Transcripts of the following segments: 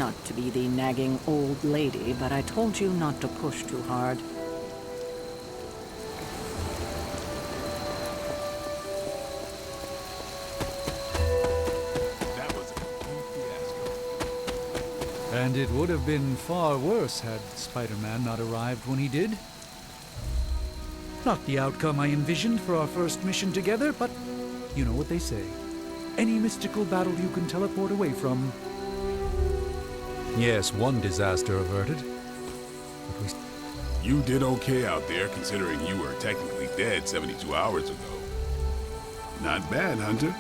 Not to be the nagging old lady, but I told you not to push too hard. That was a complete fiasco. And it would have been far worse had Spider-Man not arrived when he did. Not the outcome I envisioned for our first mission together, but you know what they say. Any mystical battle you can teleport away from. Yes, one disaster averted. But we You did okay out there, considering you were technically dead 72 hours ago. Not bad, Hunter.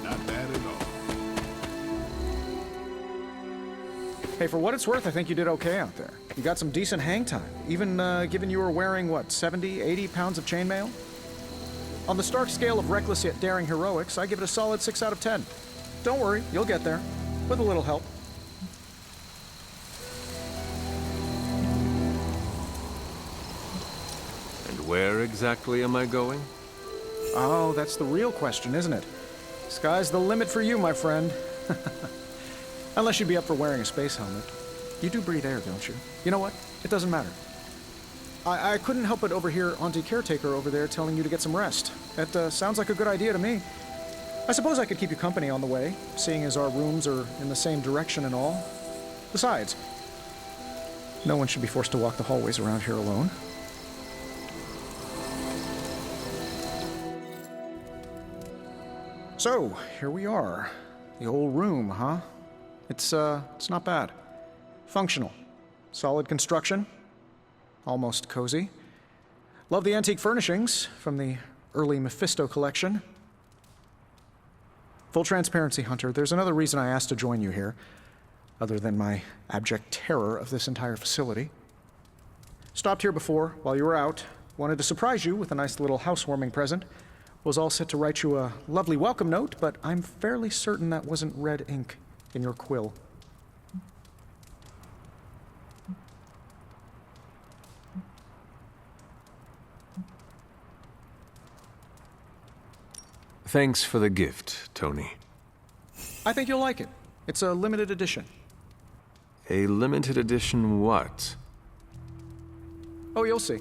Not bad at all. Hey, for what it's worth, I think you did okay out there. You got some decent hang time, even given you were wearing, what, 70, 80 pounds of chainmail? On the Stark scale of reckless yet daring heroics, I give it a solid 6 out of 10. Don't worry, you'll get there. With a little help. And where exactly am I going? Oh, that's the real question, isn't it? Sky's the limit for you, my friend. Unless you'd be up for wearing a space helmet. You do breathe air, don't you? You know what? It doesn't matter. I couldn't help but overhear Auntie Caretaker over there telling you to get some rest. That sounds like a good idea to me. I suppose I could keep you company on the way, seeing as our rooms are in the same direction and all. Besides, no one should be forced to walk the hallways around here alone. So, here we are. The old room, huh? It's not bad. Functional. Solid construction. Almost cozy. Love the antique furnishings from the early Mephisto collection. Full transparency, Hunter, there's another reason I asked to join you here, other than my abject terror of this entire facility. Stopped here before, while you were out. Wanted to surprise you with a nice little housewarming present. Was all set to write you a lovely welcome note, but I'm fairly certain that wasn't red ink in your quill. Thanks for the gift, Tony. I think you'll like it. It's a limited edition. A limited edition what? Oh, you'll see.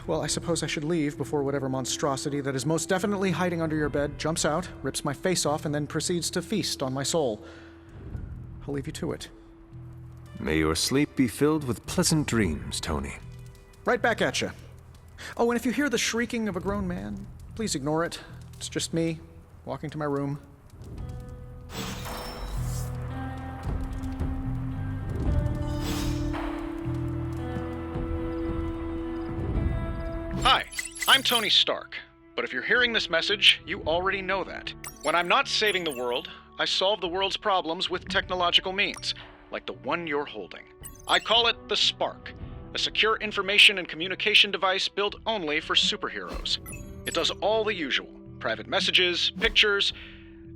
Well, I suppose I should leave before whatever monstrosity that is most definitely hiding under your bed jumps out, rips my face off, and then proceeds to feast on my soul. I'll leave you to it. May your sleep be filled with pleasant dreams, Tony. Right back at you. Oh, and if you hear the shrieking of a grown man, please ignore it. It's just me, walking to my room. Hi, I'm Tony Stark, but if you're hearing this message, you already know that. When I'm not saving the world, I solve the world's problems with technological means, like the one you're holding. I call it the Spark, a secure information and communication device built only for superheroes. It does all the usual, private messages, pictures,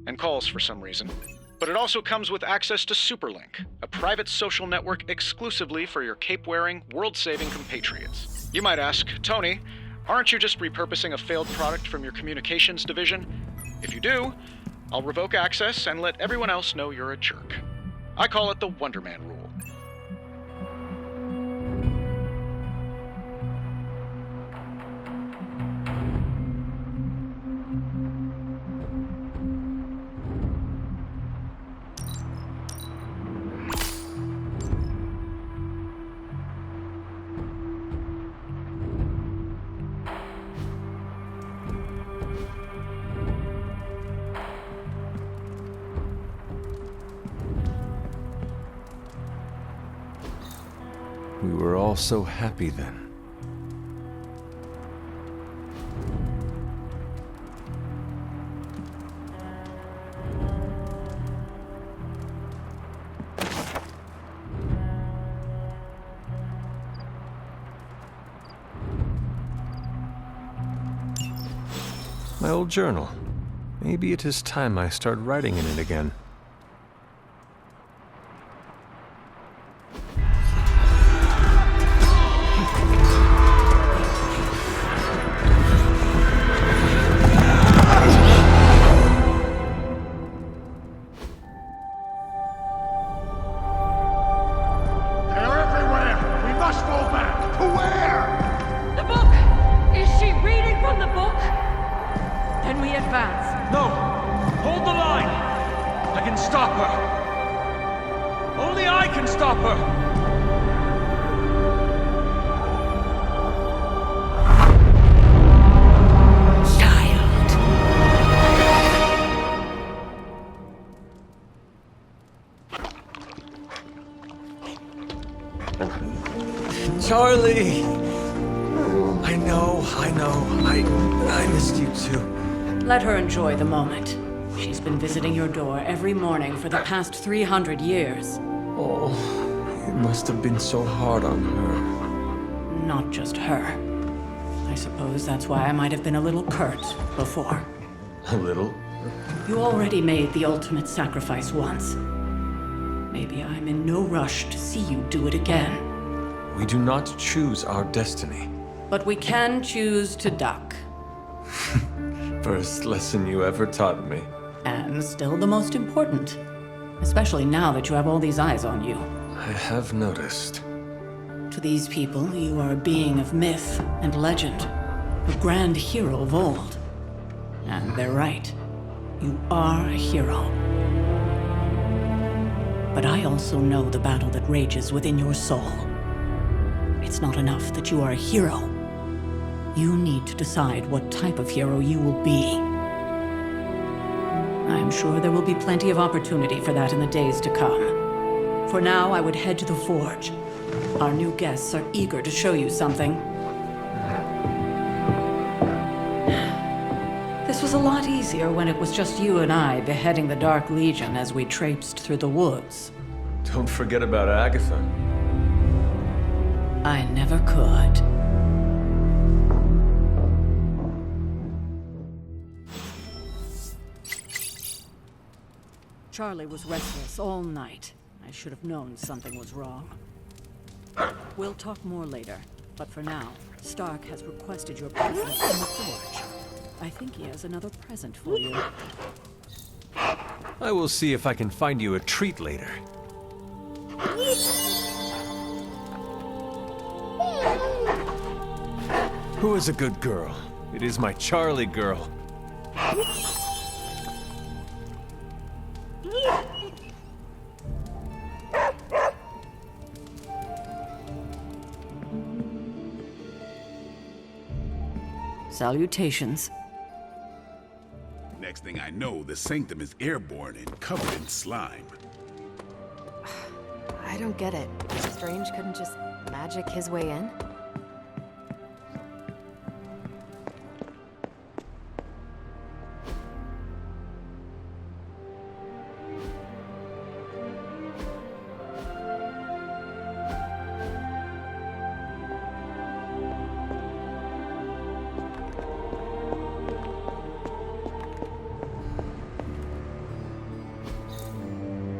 and calls for some reason. But it also comes with access to Superlink, a private social network exclusively for your cape-wearing, world-saving compatriots. You might ask, Tony, aren't you just repurposing a failed product from your communications division? If you do, I'll revoke access and let everyone else know you're a jerk. I call it the Wonder Man rule. We were all so happy then. My old journal. Maybe it is time I start writing in it again. No! Hold the line! I can stop her! Only I can stop her! Charlie! I know. I missed you too. Let her enjoy the moment. She's been visiting your door every morning for the past 300 years. Oh, it must have been so hard on her. Not just her. I suppose that's why I might have been a little curt before. A little? You already made the ultimate sacrifice once. Maybe I'm in no rush to see you do it again. We do not choose our destiny. But we can choose to duck. First lesson you ever taught me. And still the most important. Especially now that you have all these eyes on you. I have noticed. To these people, you are a being of myth and legend. A grand hero of old. And they're right. You are a hero. But I also know the battle that rages within your soul. It's not enough that you are a hero. You need to decide what type of hero you will be. I'm sure there will be plenty of opportunity for that in the days to come. For now, I would head to the forge. Our new guests are eager to show you something. This was a lot easier when it was just you and I beheading the Dark Legion as we traipsed through the woods. Don't forget about Agatha. I never could. Charlie was restless all night. I should have known something was wrong. We'll talk more later, but for now, Stark has requested your presence in the forge. I think he has another present for you. I will see if I can find you a treat later. Who is a good girl? It is my Charlie girl. Salutations. Next thing I know, the sanctum is airborne and covered in slime. I don't get it. Strange couldn't just magic his way in?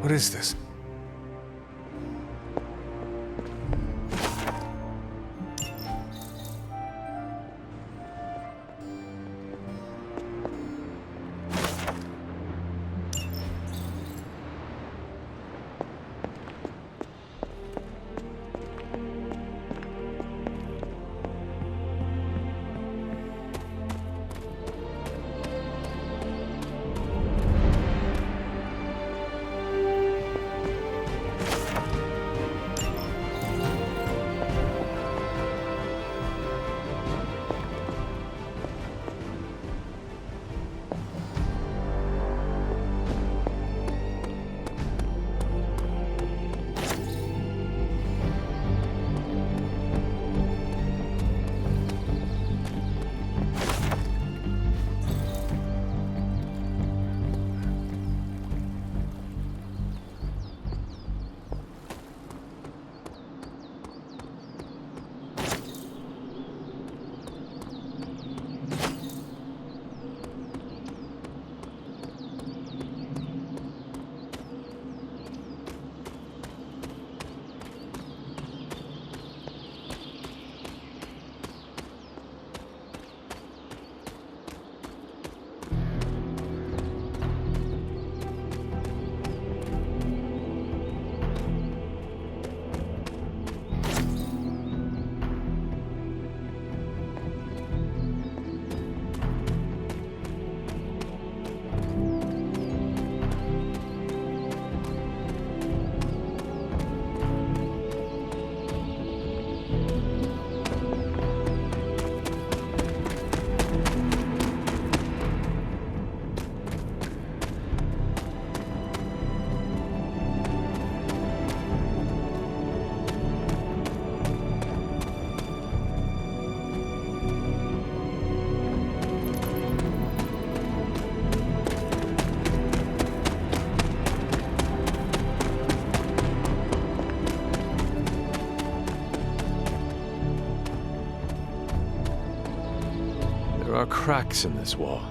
What is this? are cracks in this wall.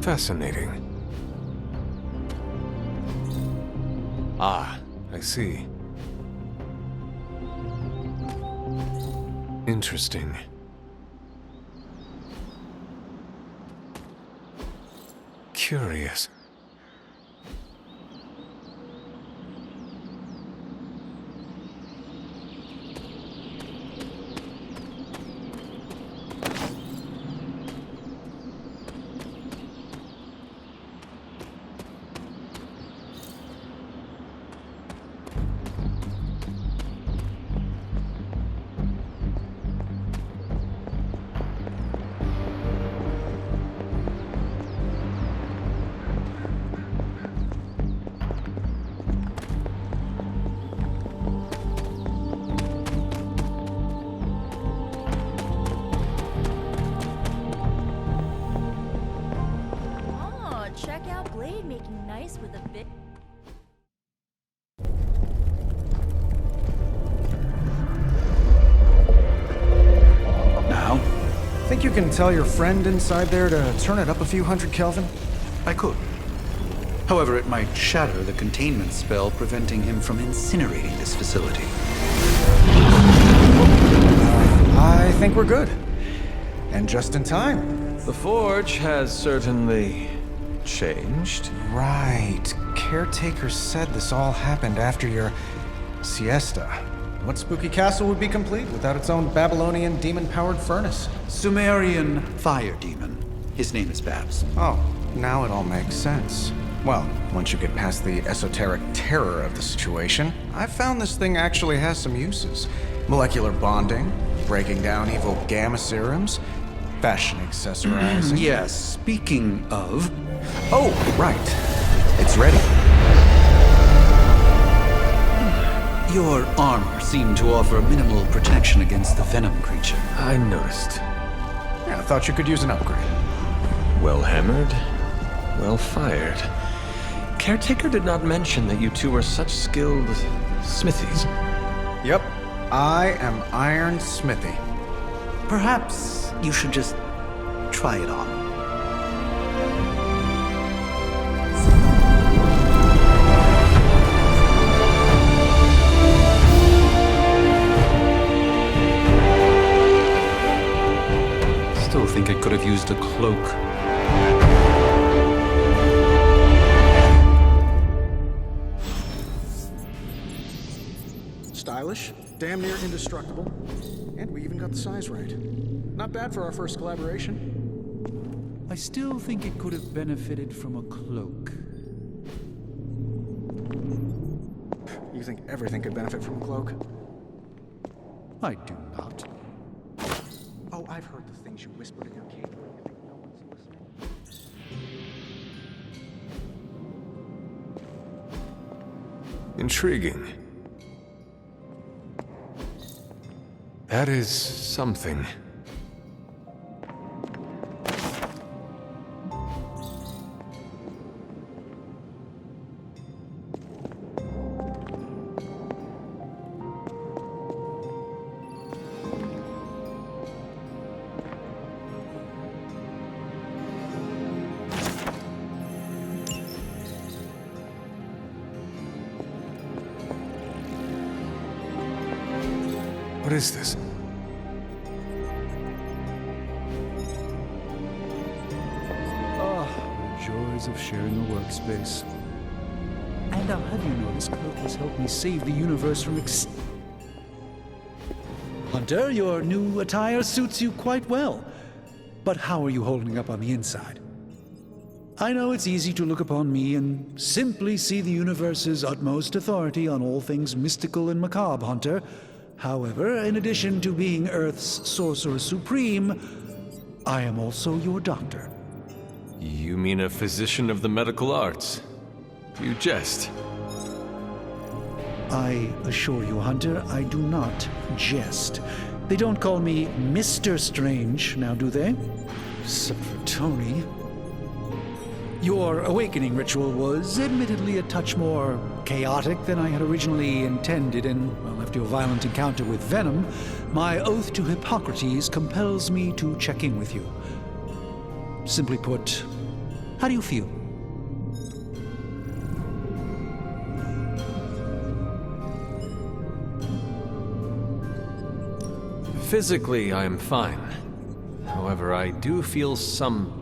Fascinating. Ah, I see. Interesting. Curious. With a bit. Now, think think you can tell your friend inside there to turn it up a few hundred Kelvin? I could. However, it might shatter the containment spell preventing him from incinerating this facility. I think we're good. And just in time. The forge has certainly changed. Right. Caretaker said this all happened after your siesta. What spooky castle would be complete without its own Babylonian demon-powered furnace? Sumerian fire demon. His name is Babs. Oh, now it all makes sense. Well, once you get past the esoteric terror of the situation, I've found this thing actually has some uses. Molecular bonding, breaking down evil gamma serums, fashion accessorizing. Yes, speaking of... Oh, right. It's ready. Your armor seemed to offer minimal protection against the venom creature. I noticed. Yeah, I thought you could use an upgrade. Well hammered, well fired. Caretaker did not mention that you two were such skilled smithies. Yep, I am Iron Smithy. Perhaps you should just try it on. Still think it could have used a cloak. Stylish, damn near indestructible, and we even got the size right. Not bad for our first collaboration. I still think it could have benefited from a cloak. You think everything could benefit from a cloak? I do not. Oh, I've heard the things you whispered in your cave. You think no one's listening? Intriguing. That is something. What is this? The joys of sharing a workspace. And I'll have you know this cloak has helped me save the universe from Hunter, your new attire suits you quite well. But how are you holding up on the inside? I know it's easy to look upon me and simply see the universe's utmost authority on all things mystical and macabre, Hunter. However, in addition to being Earth's sorcerer supreme, I am also your doctor. You mean a physician of the medical arts? You jest. I assure you, Hunter, I do not jest. They don't call me Mr. Strange, now do they? Except for Tony. Your awakening ritual was admittedly a touch more chaotic than I had originally intended, and, well, after your violent encounter with Venom, my oath to Hippocrates compels me to check in with you. Simply put, how do you feel? Physically, I am fine. However, I do feel some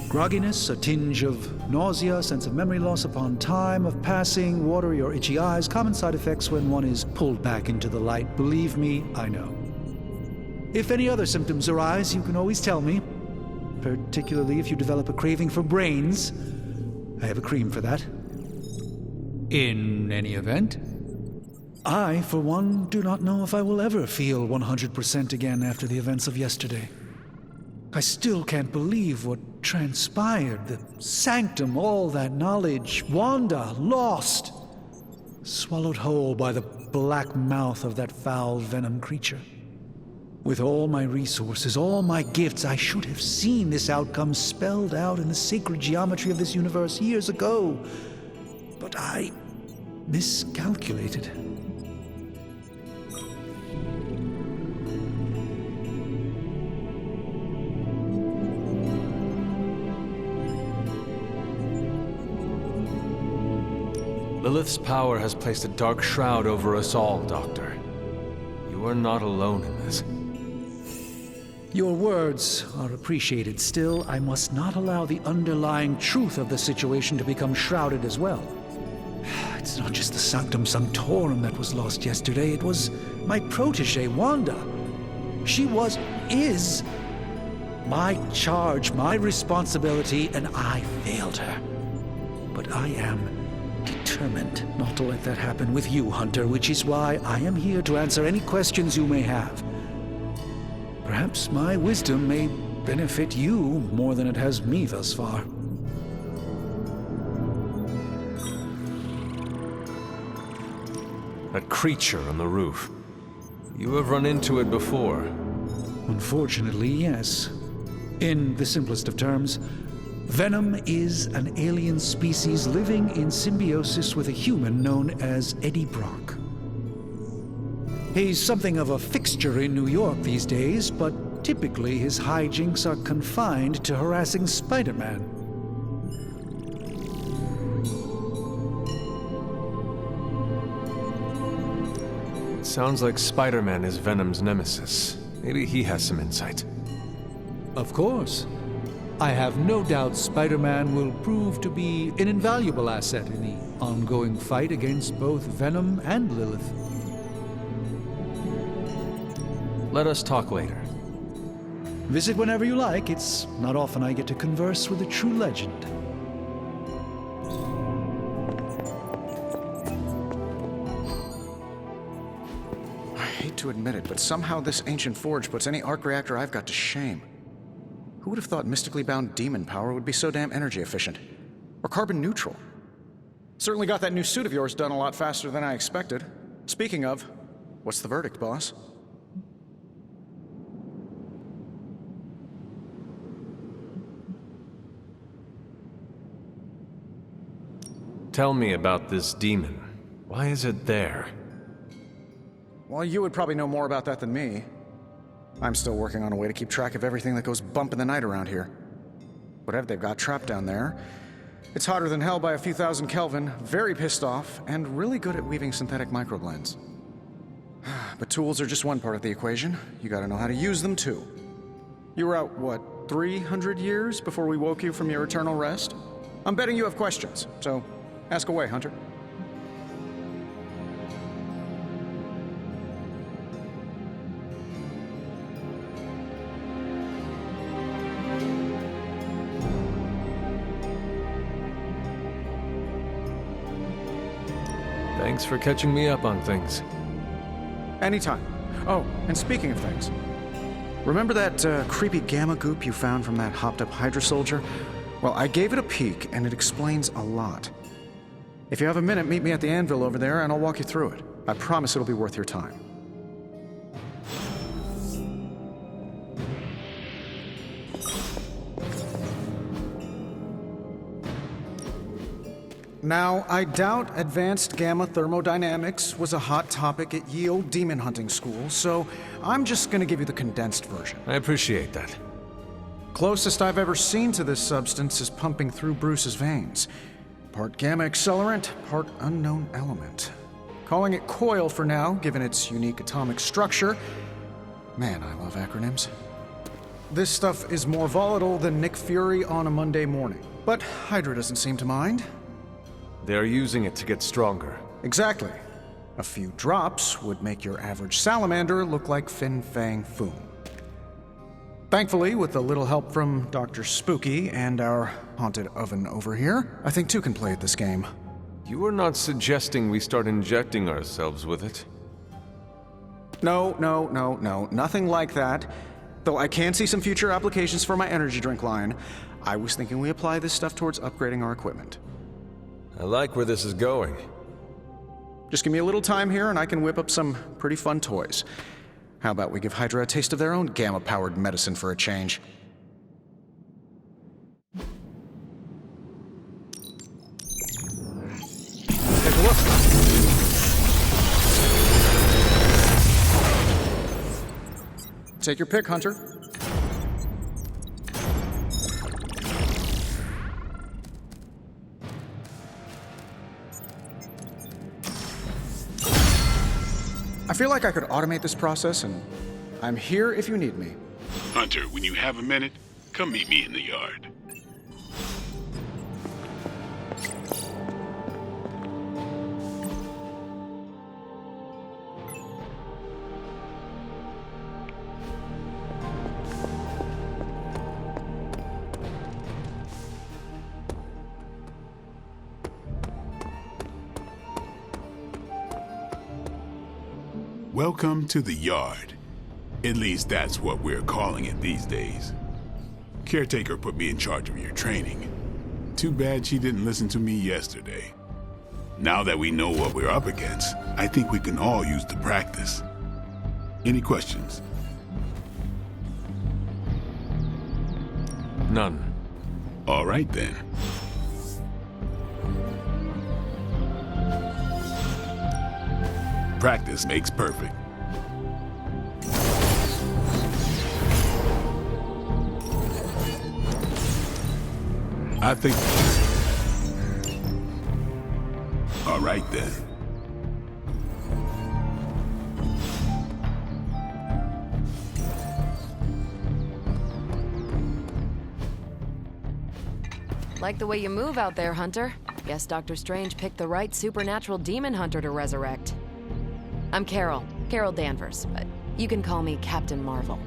grogginess, a tinge of nausea, sense of memory loss upon time of passing, watery or itchy eyes, common side effects when one is pulled back into the light. Believe me, I know. If any other symptoms arise, you can always tell me, particularly if you develop a craving for brains. I have a cream for that. In any event, I, for one, do not know if I will ever feel 100% again after the events of yesterday. I still can't believe what transpired. The sanctum, all that knowledge, Wanda, lost. Swallowed whole by the black mouth of that foul venom creature. With all my resources, all my gifts, I should have seen this outcome spelled out in the sacred geometry of this universe years ago. But I miscalculated. Lilith's power has placed a dark shroud over us all, Doctor. You are not alone in this. Your words are appreciated. Still, I must not allow the underlying truth of the situation to become shrouded as well. It's not just the Sanctum Sanctorum that was lost yesterday. It was my protege, Wanda. She is my charge, my responsibility, and I failed her. But I am determined not to let that happen with you, Hunter, which is why I am here to answer any questions you may have. Perhaps my wisdom may benefit you more than it has me thus far. That creature on the roof. You have run into it before. Unfortunately, yes. In the simplest of terms, Venom is an alien species living in symbiosis with a human known as Eddie Brock. He's something of a fixture in New York these days, but typically his hijinks are confined to harassing Spider-Man. Sounds like Spider-Man is Venom's nemesis. Maybe he has some insight. Of course. I have no doubt Spider-Man will prove to be an invaluable asset in the ongoing fight against both Venom and Lilith. Let us talk later. Visit whenever you like. It's not often I get to converse with a true legend. I hate to admit it, but somehow this ancient forge puts any arc reactor I've got to shame. Who would have thought mystically bound demon power would be so damn energy efficient? Or carbon neutral? Certainly got that new suit of yours done a lot faster than I expected. Speaking of, what's the verdict, boss? Tell me about this demon. Why is it there? Well, you would probably know more about that than me. I'm still working on a way to keep track of everything that goes bump in the night around here. Whatever they've got trapped down there, it's hotter than hell by a few thousand Kelvin, very pissed off, and really good at weaving synthetic microblends. But tools are just one part of the equation. You gotta know how to use them too. You were out, what, 300 years before we woke you from your eternal rest? I'm betting you have questions, so ask away, Hunter. Thanks for catching me up on things. Anytime. Oh, and speaking of things, remember that creepy gamma goop you found from that hopped-up Hydra soldier? Well, I gave it a peek, and it explains a lot. If you have a minute, meet me at the anvil over there, and I'll walk you through it. I promise it'll be worth your time. Now, I doubt advanced gamma thermodynamics was a hot topic at ye old demon hunting school, so I'm just gonna give you the condensed version. I appreciate that. Closest I've ever seen to this substance is pumping through Bruce's veins. Part gamma accelerant, part unknown element. Calling it coil for now, given its unique atomic structure. Man, I love acronyms. This stuff is more volatile than Nick Fury on a Monday morning. But Hydra doesn't seem to mind. They're using it to get stronger. Exactly. A few drops would make your average salamander look like Fin Fang Foom. Thankfully, with a little help from Dr. Spooky and our haunted oven over here, I think two can play at this game. You are not suggesting we start injecting ourselves with it? No, nothing like that. Though I can see some future applications for my energy drink line. I was thinking we apply this stuff towards upgrading our equipment. I like where this is going. Just give me a little time here and I can whip up some pretty fun toys. How about we give Hydra a taste of their own gamma-powered medicine for a change? Take a look. Take your pick, Hunter. I feel like I could automate this process, and I'm here if you need me. Hunter, when you have a minute, come meet me in the yard. Welcome to the yard. At least that's what we're calling it these days. Caretaker put me in charge of your training. Too bad she didn't listen to me yesterday. Now that we know what we're up against, I think we can all use the practice. Any questions? None. All right then. Practice makes perfect. I think... All right then. Like the way you move out there, Hunter. Guess Dr. Strange picked the right supernatural demon hunter to resurrect. I'm Carol Danvers, but you can call me Captain Marvel.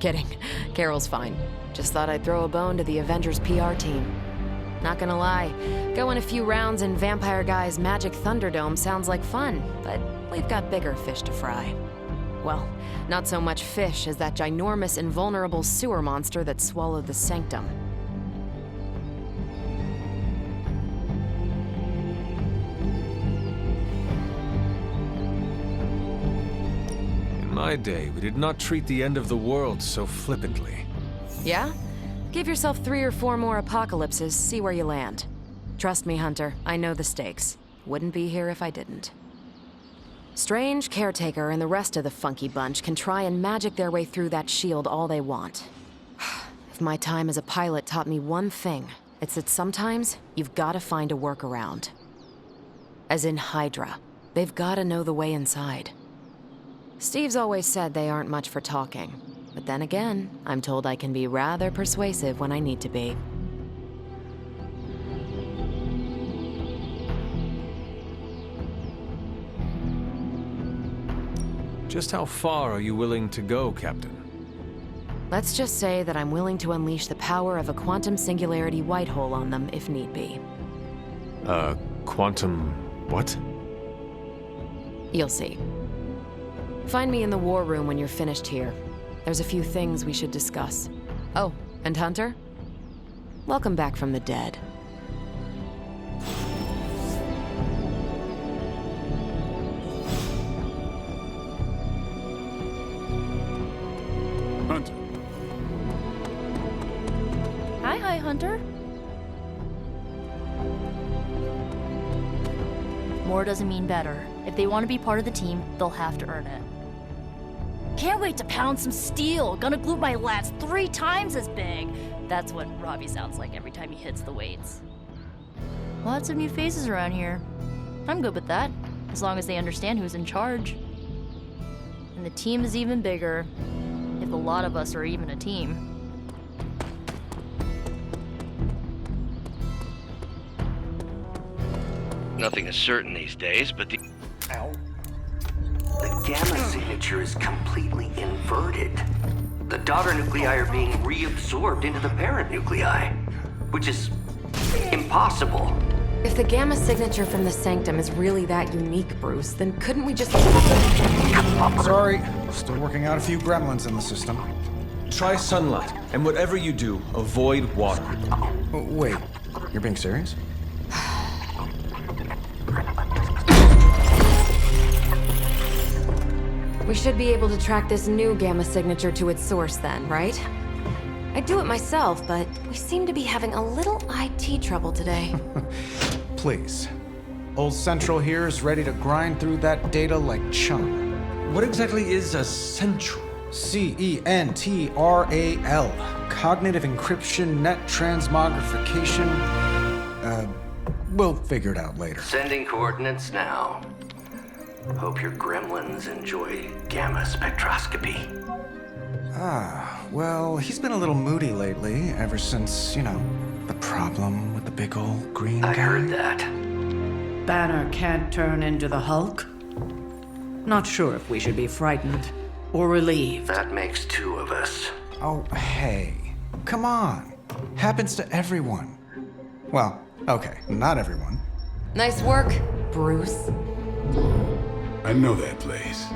Kidding, Carol's fine. Just thought I'd throw a bone to the Avengers PR team. Not gonna lie, going a few rounds in Vampire Guy's Magic Thunderdome sounds like fun, but we've got bigger fish to fry. Well, not so much fish as that ginormous invulnerable sewer monster that swallowed the Sanctum. In my day, we did not treat the end of the world so flippantly. Yeah? Give yourself 3 or 4 more apocalypses, see where you land. Trust me, Hunter, I know the stakes. Wouldn't be here if I didn't. Strange, Caretaker, and the rest of the funky bunch can try and magic their way through that shield all they want. If my time as a pilot taught me one thing, it's that sometimes you've got to find a workaround. As in Hydra. They've got to know the way inside. Steve's always said they aren't much for talking. But then again, I'm told I can be rather persuasive when I need to be. Just how far are you willing to go, Captain? Let's just say that I'm willing to unleash the power of a quantum singularity white hole on them if need be. Quantum... what? You'll see. Find me in the war room when you're finished here. There's a few things we should discuss. Oh, and Hunter? Welcome back from the dead. Hunter. Hi, Hunter. More doesn't mean better. If they want to be part of the team, they'll have to earn it. Can't wait to pound some steel. Gonna glue my lats 3 times as big. That's what Robbie sounds like every time he hits the weights. Lots of new faces around here. I'm good with that, as long as they understand who's in charge. And the team is even bigger, if a lot of us are even a team. Nothing is certain these days, but the... Ow. The gamma signature is completely inverted. The daughter nuclei are being reabsorbed into the parent nuclei, which is impossible. If the gamma signature from the Sanctum is really that unique, Bruce, then couldn't we just... Sorry, still working out a few gremlins in the system. Try sunlight, and whatever you do, avoid water. Oh, wait, you're being serious? We should be able to track this new gamma signature to its source then, right? I'd do it myself, but we seem to be having a little IT trouble today. Please. Old Central here is ready to grind through that data like chum. What exactly is a central? CENTRAL. Cognitive encryption, net transmogrification. We'll figure it out later. Sending coordinates now. Hope your gremlins enjoy gamma spectroscopy. Well, he's been a little moody lately, ever since, the problem with the big old green guy. I heard that. Banner can't turn into the Hulk? Not sure if we should be frightened or relieved. That makes two of us. Oh, hey. Come on. Happens to everyone. Well, okay, not everyone. Nice work, Bruce. I know that place.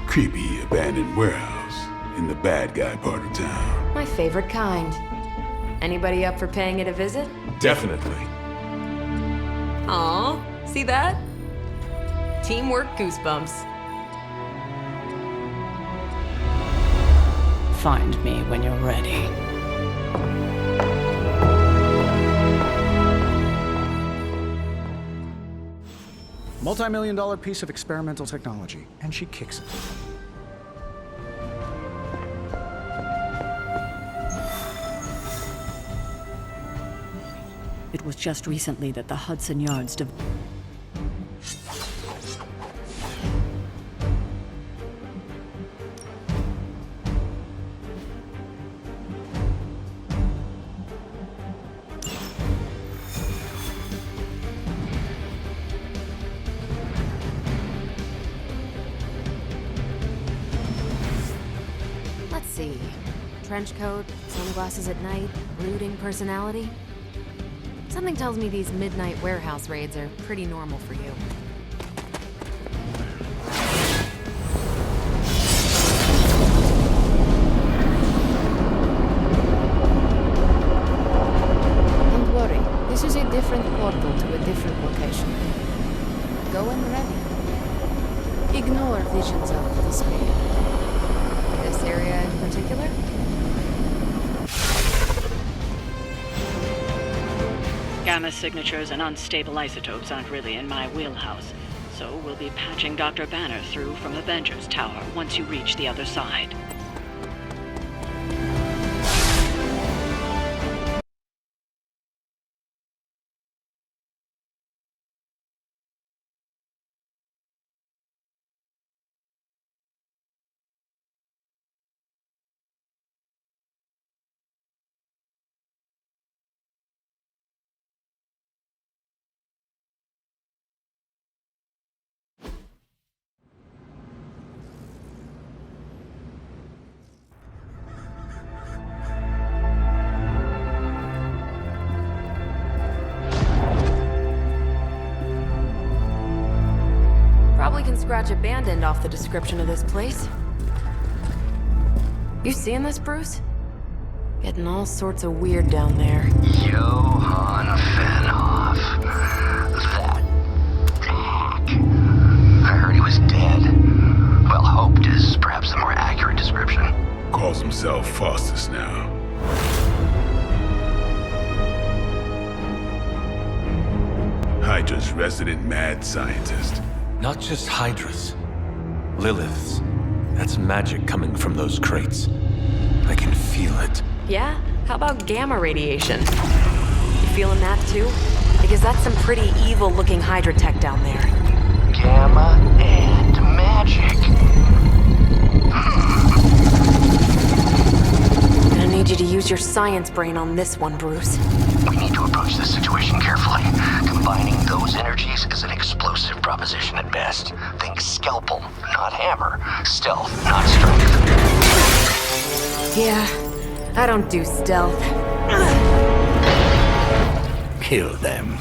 Creepy abandoned warehouse in the bad guy part of town. My favorite kind. Anybody up for paying it a visit? Definitely. Aw, see that? Teamwork goosebumps. Find me when you're ready. Multi-million-dollar piece of experimental technology, and she kicks it. It was just recently that the Hudson Yards Let's see. Trench coat, sunglasses at night, brooding personality. Something tells me these midnight warehouse raids are pretty normal for you. Don't worry, this is a different portal to a different location. Go when ready. Ignore visions of despair. This area in particular? Gamma signatures and unstable isotopes aren't really in my wheelhouse, so we'll be patching Dr. Banner through from Avengers Tower once you reach the other side. Probably can scratch abandoned off the description of this place. You seeing this, Bruce? Getting all sorts of weird down there. Johann Fenhoff. That hack. I heard he was dead. Well, hoped is perhaps the more accurate description. Calls himself Faustus now. Hydra's resident mad scientist. Not just Hydras. Liliths. That's magic coming from those crates. I can feel it. Yeah? How about gamma radiation? You feeling that too? Because that's some pretty evil-looking Hydra tech down there. Gamma and magic. Gonna need you to use your science brain on this one, Bruce. We need to approach this situation carefully. Combining those energies is an explosive proposition at best. Think scalpel, not hammer. Stealth, not strength. Yeah, I don't do stealth. Kill them.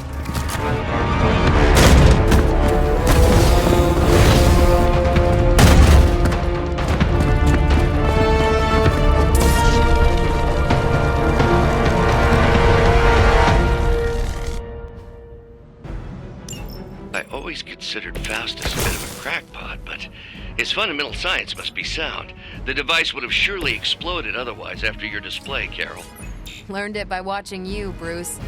I always considered Faustus a bit of a crackpot, but his fundamental science must be sound. The device would have surely exploded otherwise after your display, Carol. Learned it by watching you, Bruce.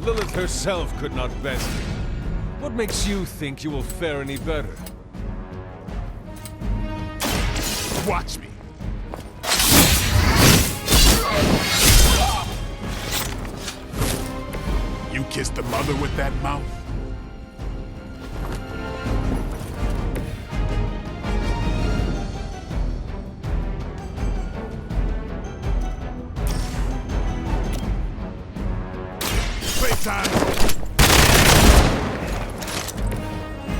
Lilith herself could not best me. What makes you think you will fare any better? Watch me. You kissed the mother with that mouth? Playtime!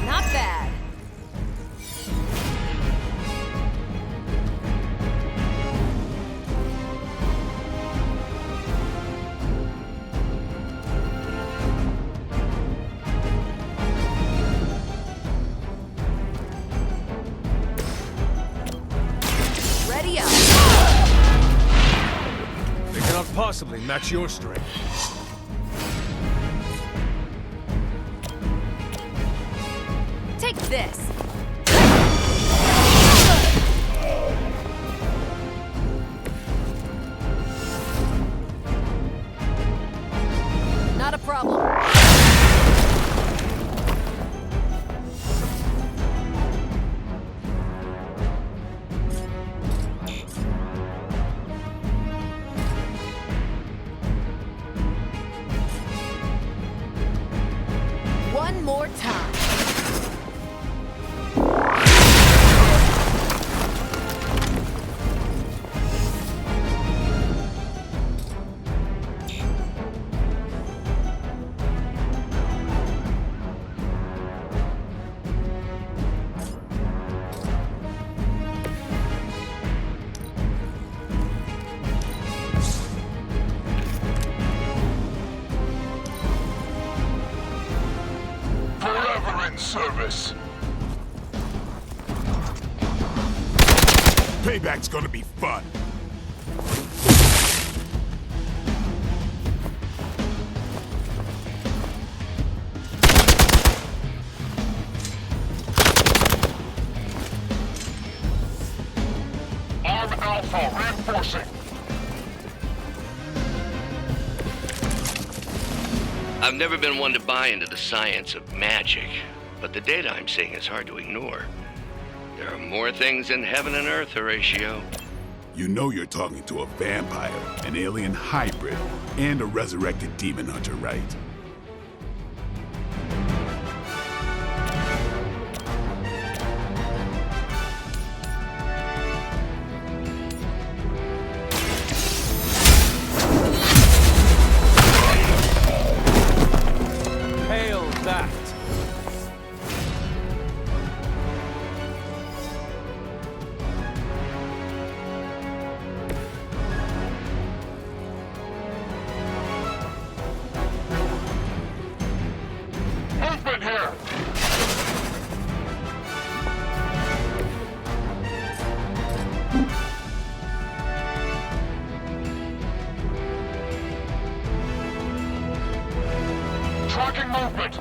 Not bad. Ready up. They cannot possibly match your strength. Take this. Not a problem. One more time. Forever in service. Payback's gonna be fun. Arm Alpha reinforcing. I've never been one to buy into the science of magic, but the data I'm seeing is hard to ignore. There are more things in heaven and earth, Horatio. You know you're talking to a vampire, an alien hybrid, and a resurrected demon hunter, right? Hail that! Movement here! Tracking movement!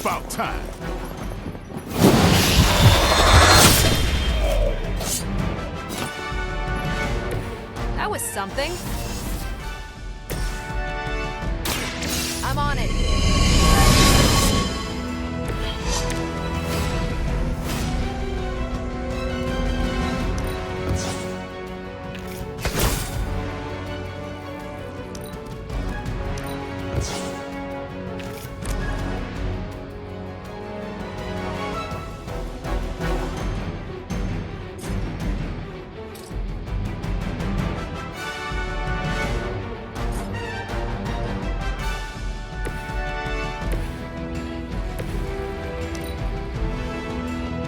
About time. That was something. I'm on it.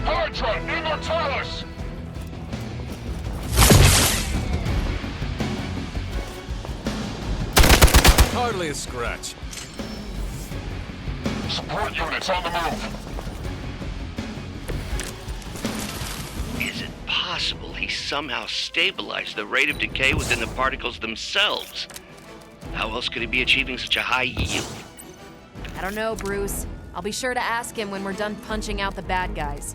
Hydra Immortalis! Hardly a scratch. Support units on the move. Is it possible he somehow stabilized the rate of decay within the particles themselves? How else could he be achieving such a high yield? I don't know, Bruce. I'll be sure to ask him when we're done punching out the bad guys.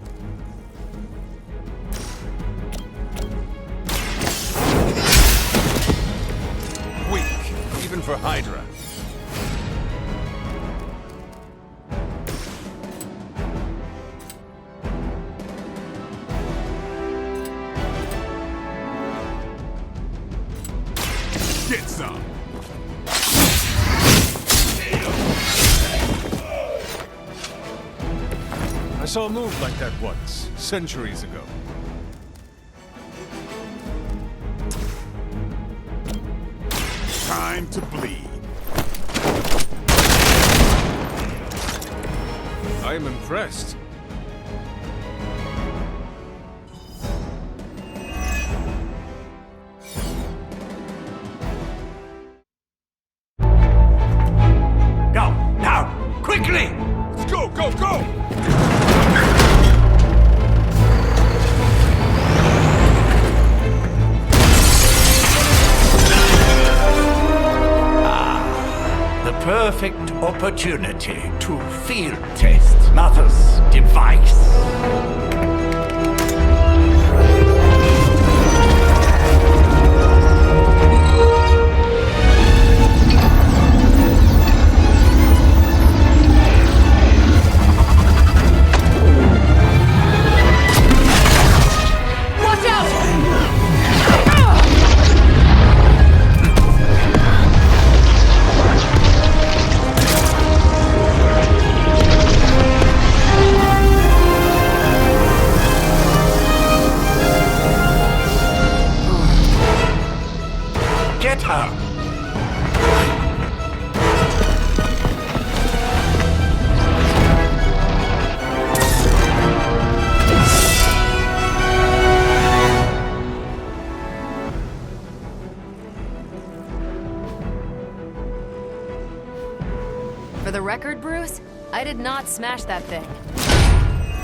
Weak, even for Hydra. Get some. I saw a move like that once, centuries ago. Time to bleed. I am impressed. Go, now, quickly! Let's go, go, go! The perfect opportunity to field test Mother's device. Watch out! Get her! For the record, Bruce, I did not smash that thing.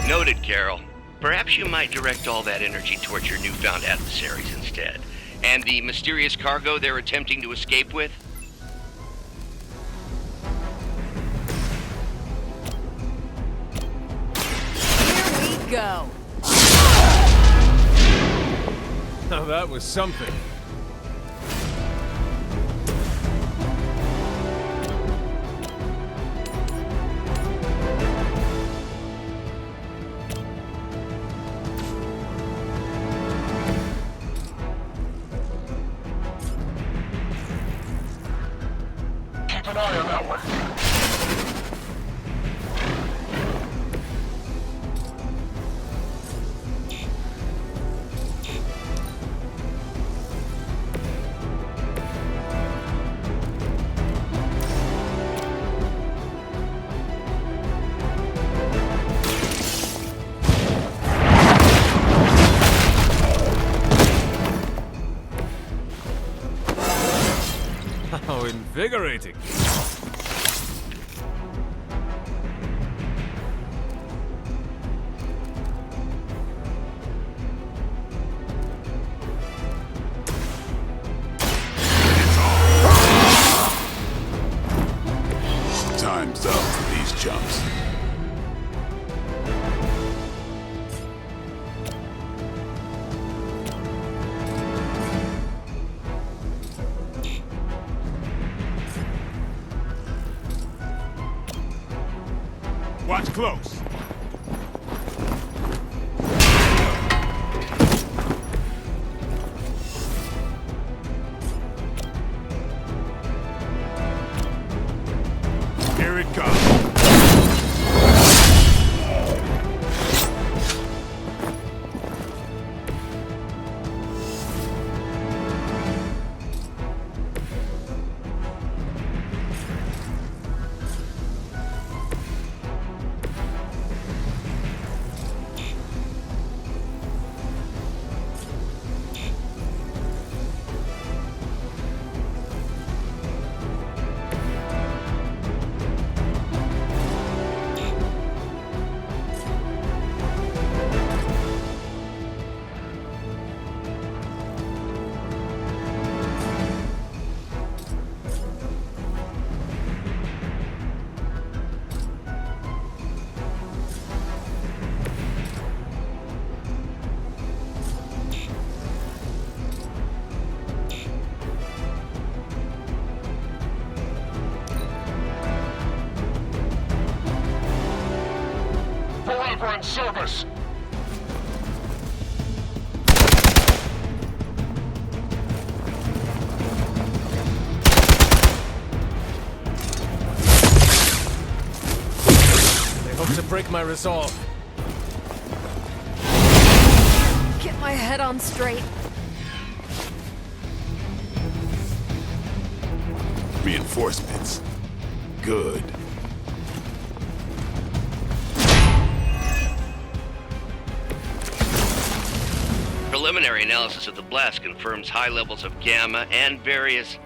Noted, Carol. Perhaps you might direct all that energy towards your newfound adversaries instead. And the mysterious cargo they're attempting to escape with? Here we go. Now that was something. Keep an eye on that one. How invigorating. Time's up for these chumps. Watch close. Here it comes. deliverance service! They hope to break my resolve. Get my head on straight. Reinforcements. Good. Preliminary analysis of the blast confirms high levels of gamma and various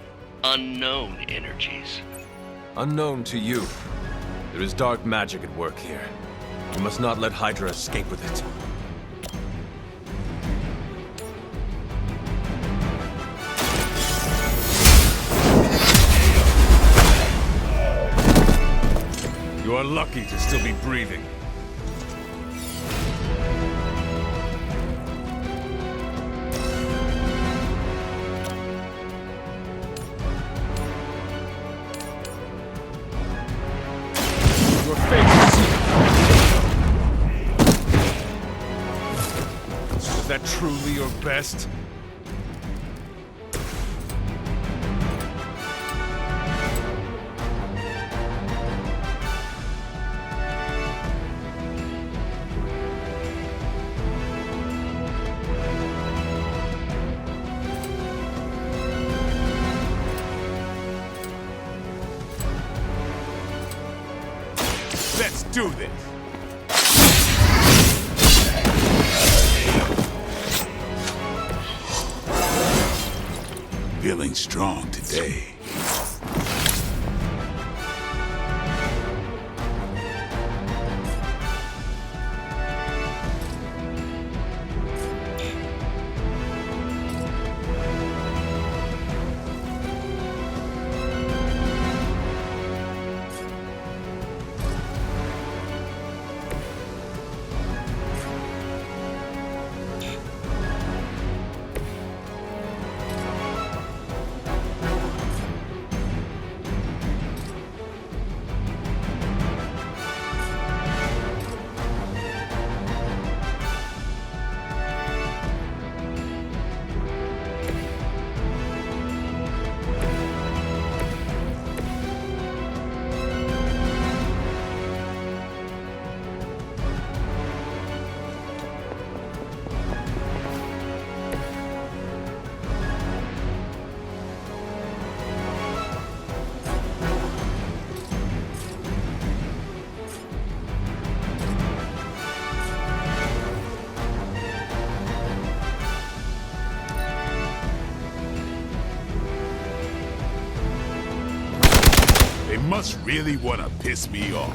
unknown energies. Unknown to you. There is dark magic at work here. You must not let Hydra escape with it. You are lucky to still be breathing. Your fate is sealed. Is that truly your best? Let's do this! Feeling strong today. They must really want to piss me off.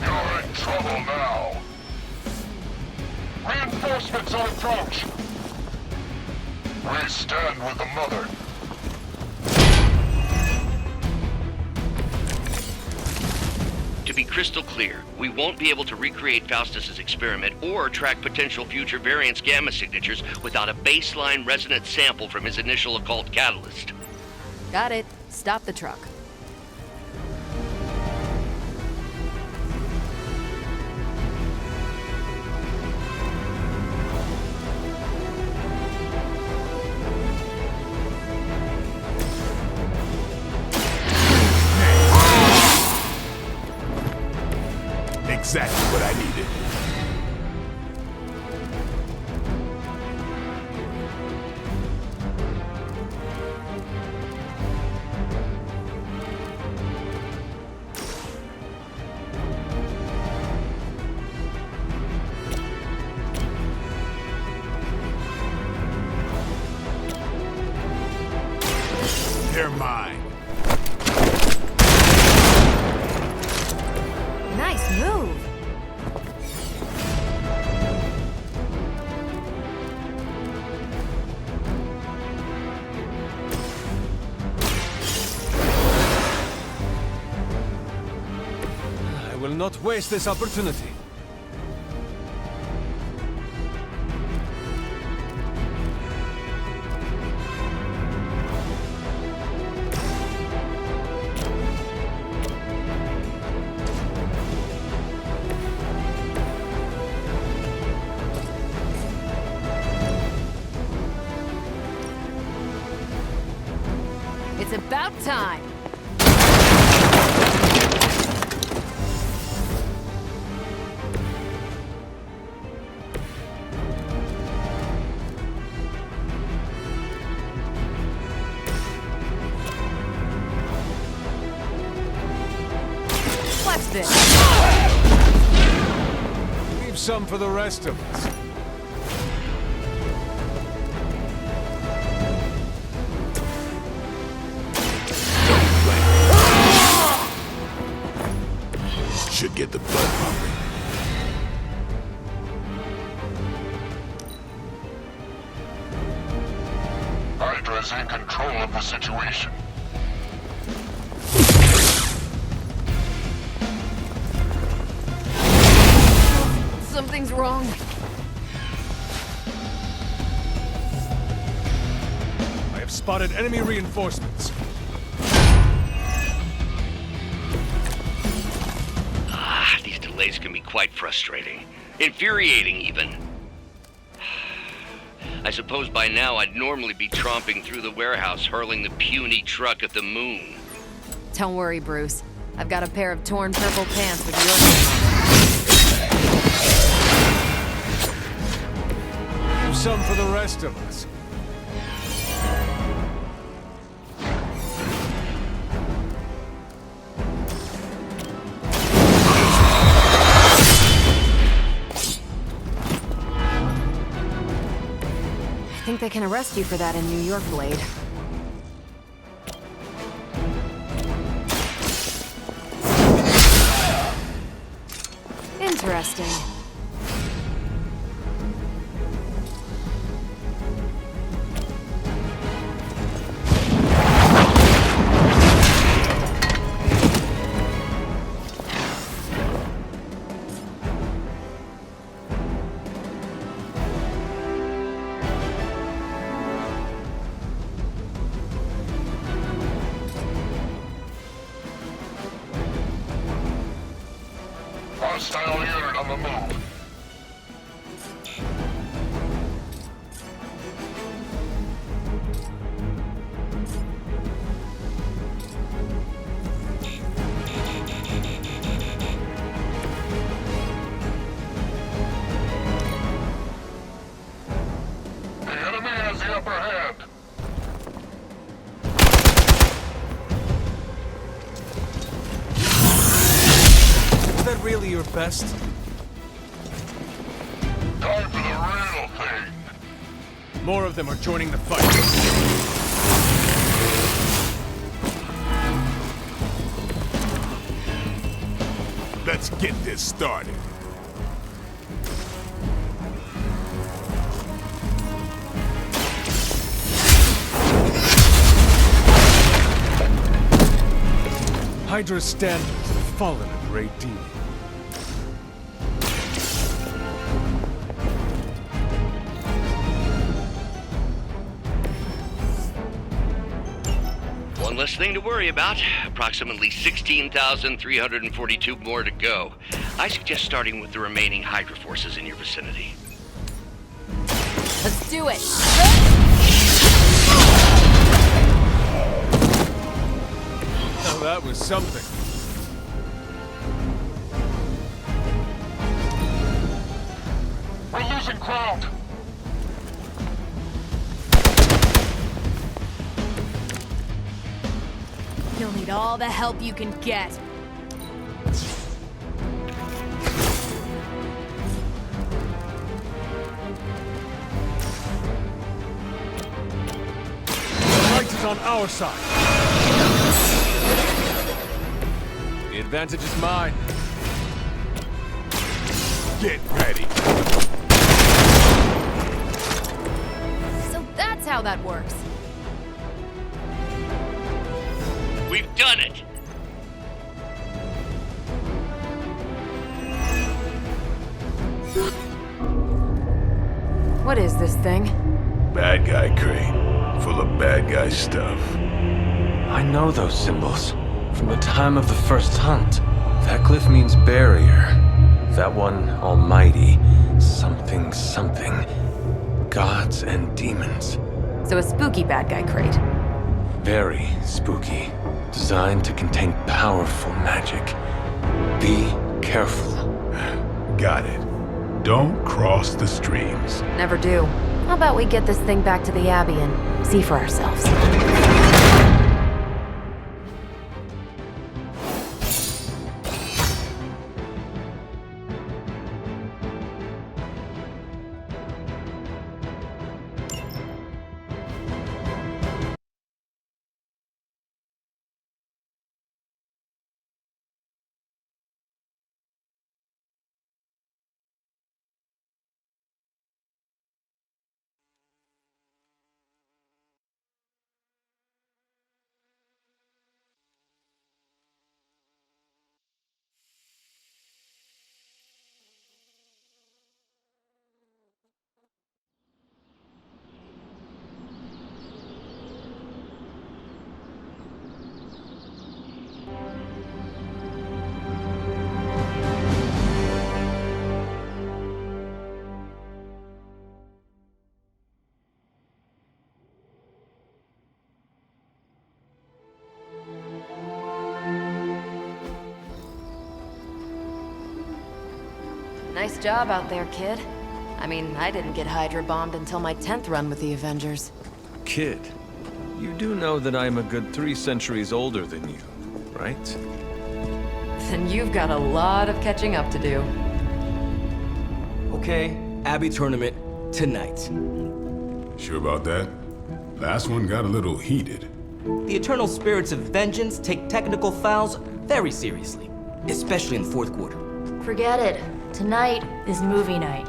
You're in trouble now. Reinforcements on approach. We stand with the mother. To be crystal clear, we won't be able to recreate Faustus's experiment or track potential future variants' gamma signatures without a baseline resonant sample from his initial occult catalyst. Got it. Stop the truck. Exactly what I needed. They're mine. Nice move. I will not waste this opportunity. About time. What's this? Leave some for the rest of us. Should get the blood pumping. Hydra's in control of the situation. Something's wrong. I have spotted enemy reinforcements. These delays can be quite frustrating. Infuriating, even. I suppose by now I'd normally be tromping through the warehouse, hurling the puny truck at the moon. Don't worry, Bruce. I've got a pair of torn purple pants with your name on them. Leave some for the rest of us. I think they can arrest you for that in New York, Blade. Interesting. Hostile unit on the move. The enemy has the upper hand. Is that really your best? Time for the real thing. More of them are joining the fight. Let's get this started. Hydra's standards have fallen a great deal. One less thing to worry about. Approximately 16,342 more to go. I suggest starting with the remaining Hydra forces in your vicinity. Let's do it! Now that was something. We're losing ground. You'll need all the help you can get. The fight is on our side. The advantage is mine. Get ready. So that's how that works. We've done it! What is this thing? Bad guy crate. Full of bad guy stuff. I know those symbols. From the time of the first hunt. That glyph means barrier. That one, almighty. Something, something. Gods and demons. So a spooky bad guy crate. Very spooky. Designed to contain powerful magic. Be careful. Got it. Don't cross the streams. Never do. How about we get this thing back to the Abbey and see for ourselves? Nice job out there, kid. I mean, I didn't get Hydra bombed until my 10th run with the Avengers. Kid, you do know that I'm a good 3 centuries older than you, right? Then you've got a lot of catching up to do. Okay, Abbey tournament tonight. Sure about that? Last one got a little heated. The Eternal Spirits of Vengeance take technical fouls very seriously, especially in the fourth quarter. Forget it. Tonight is movie night.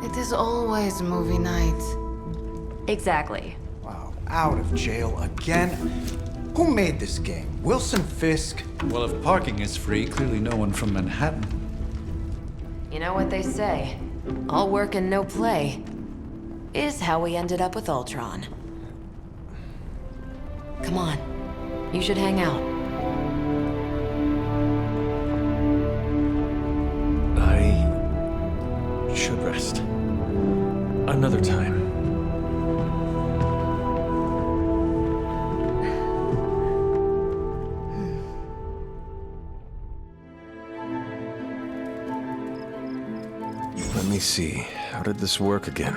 It is always movie night. Exactly. Wow, out of jail again? Who made this game? Wilson Fisk? Well, if parking is free, clearly no one from Manhattan. You know what they say? All work and no play is how we ended up with Ultron. Come on. You should hang out. I should rest. Another time. Let me see. How did this work again?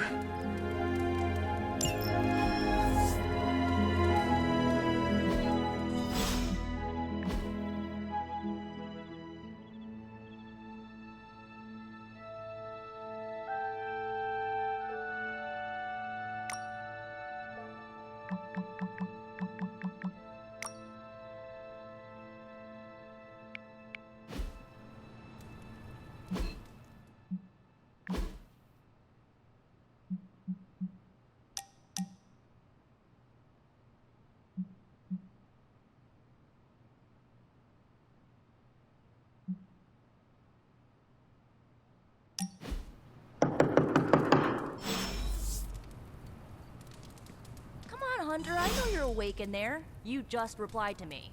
Come on, Hunter, I know you're awake in there. You just replied to me.